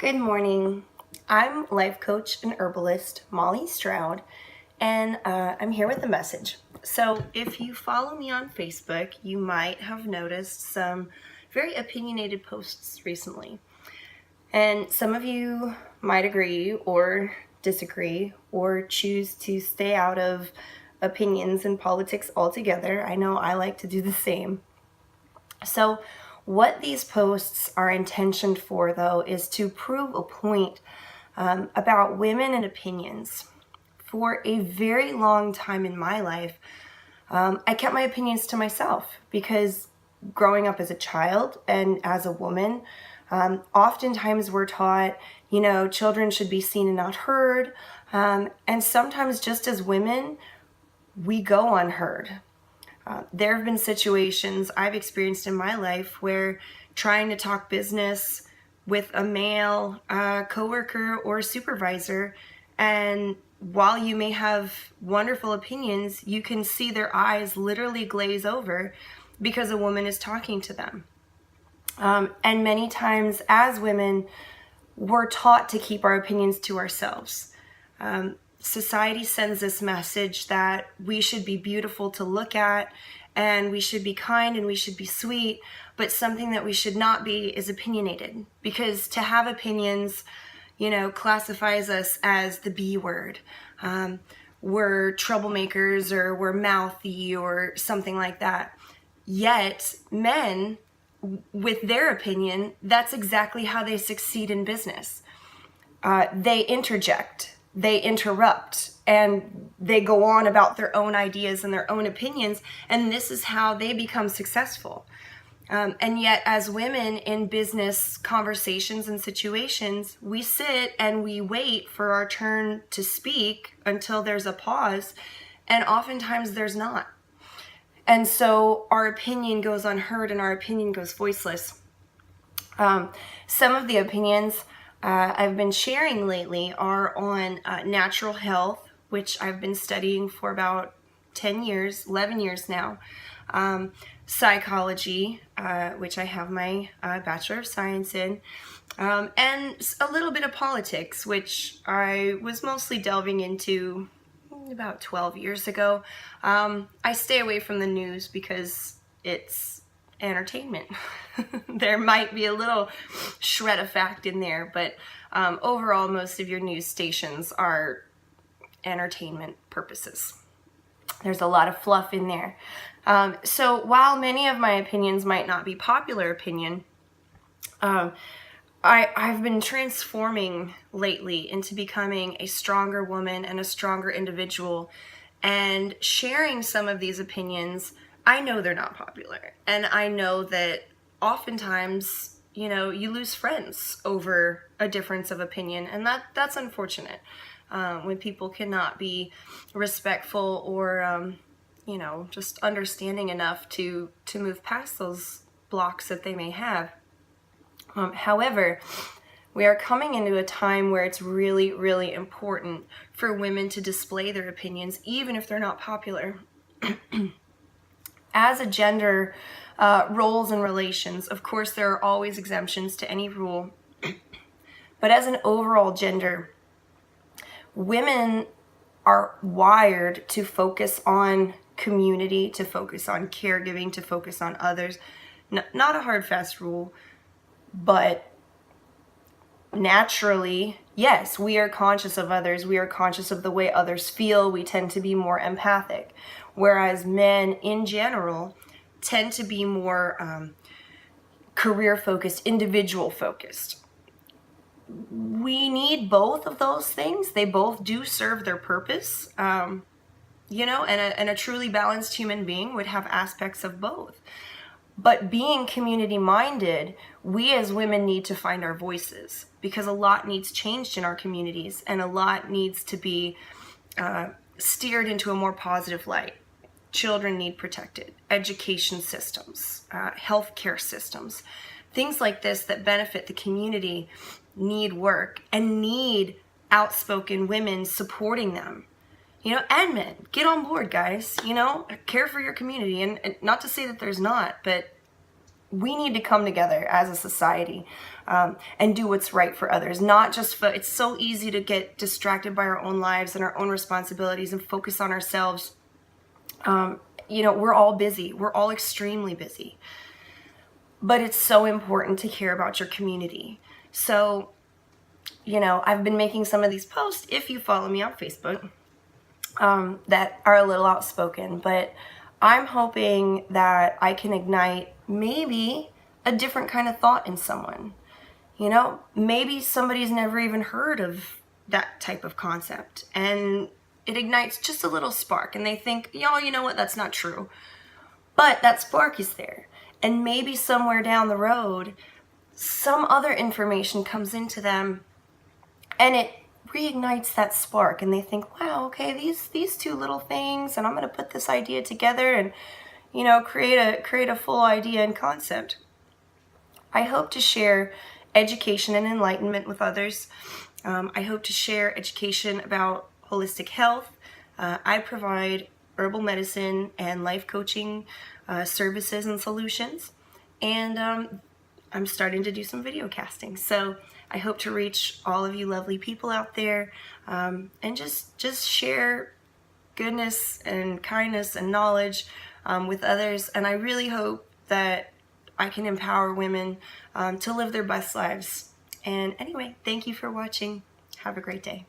Good morning. I'm life coach and herbalist Molly Stroud, and I'm here with a message. So, if you follow me on Facebook, you might have noticed some very opinionated posts recently. And some of you might agree or disagree or choose to stay out of opinions and politics altogether. I know I like to do the same. So, what these posts are intentioned for, though, is to prove a point about women and opinions. For a very long time in my life, I kept my opinions to myself because growing up as a child and as a woman, oftentimes we're taught, children should be seen and not heard. And sometimes, just as women, we go unheard. There have been situations I've experienced in my life where trying to talk business with a male coworker or supervisor, and while you may have wonderful opinions, you can see their eyes literally glaze over because a woman is talking to them. And many times as women, we're taught to keep our opinions to ourselves. Society sends this message that we should be beautiful to look at, and we should be kind, and we should be sweet, but something that we should not be is opinionated, because to have opinions, classifies us as the B word. We're troublemakers, or we're mouthy, or something like that. Yet men, with their opinion, that's exactly how they succeed in business. They interject, they interrupt, and they go on about their own ideas and their own opinions, and this is how they become successful. And yet, as women in business conversations and situations, we sit and we wait for our turn to speak until there's a pause, and oftentimes there's not. And so our opinion goes unheard and our opinion goes voiceless. Some of the opinions I've been sharing lately are on natural health, which I've been studying for about 10 years, 11 years now. Psychology, which I have my Bachelor of Science in, and a little bit of politics, which I was mostly delving into about 12 years ago. I stay away from the news because it's entertainment. There might be a little shred of fact in there, but overall, most of your news stations are entertainment purposes. There's a lot of fluff in there. So while many of my opinions might not be popular opinion, I've been transforming lately into becoming a stronger woman and a stronger individual, and sharing some of these opinions. I know they're not popular, and I know that oftentimes, you lose friends over a difference of opinion, and that's unfortunate. When people cannot be respectful or, just understanding enough to move past those blocks that they may have. However, we are coming into a time where it's really, really important for women to display their opinions, even if they're not popular. As a gender roles and relations, of course, there are always exemptions to any rule. But as an overall gender, women are wired to focus on community, to focus on caregiving, to focus on others. Not a hard, fast rule, but naturally, yes, we are conscious of others. We are conscious of the way others feel. We tend to be more empathic, whereas men in general tend to be more career-focused, individual-focused. We need both of those things. They both do serve their purpose, and a truly balanced human being would have aspects of both. But being community-minded, we as women need to find our voices, because a lot needs changed in our communities, and a lot needs to be steered into a more positive light. Children need protected, education systems, healthcare systems, things like this that benefit the community need work and need outspoken women supporting them. And men, get on board, guys. Care for your community. And not to say that there's not, but we need to come together as a society and do what's right for others. Not just for, it's so easy to get distracted by our own lives and our own responsibilities and focus on ourselves. You know, we're all busy. We're all extremely busy. But it's so important to care about your community. So, you know, I've been making some of these posts, if you follow me on Facebook, that are a little outspoken, but I'm hoping that I can ignite maybe a different kind of thought in someone. You know, maybe somebody's never even heard of that type of concept, and it ignites just a little spark, and they think, yo, you know what, that's not true. But that spark is there. And maybe somewhere down the road, some other information comes into them and it reignites that spark, and they think, wow, okay, these two little things, and I'm going to put this idea together and, you know, create a full idea and concept. I hope to share education and enlightenment with others. I hope to share education about holistic health. I provide herbal medicine and life coaching services and solutions, and I'm starting to do some video casting. So I hope to reach all of you lovely people out there, and just share goodness and kindness and knowledge with others. And I really hope that I can empower women to live their best lives. And anyway, thank you for watching. Have a great day.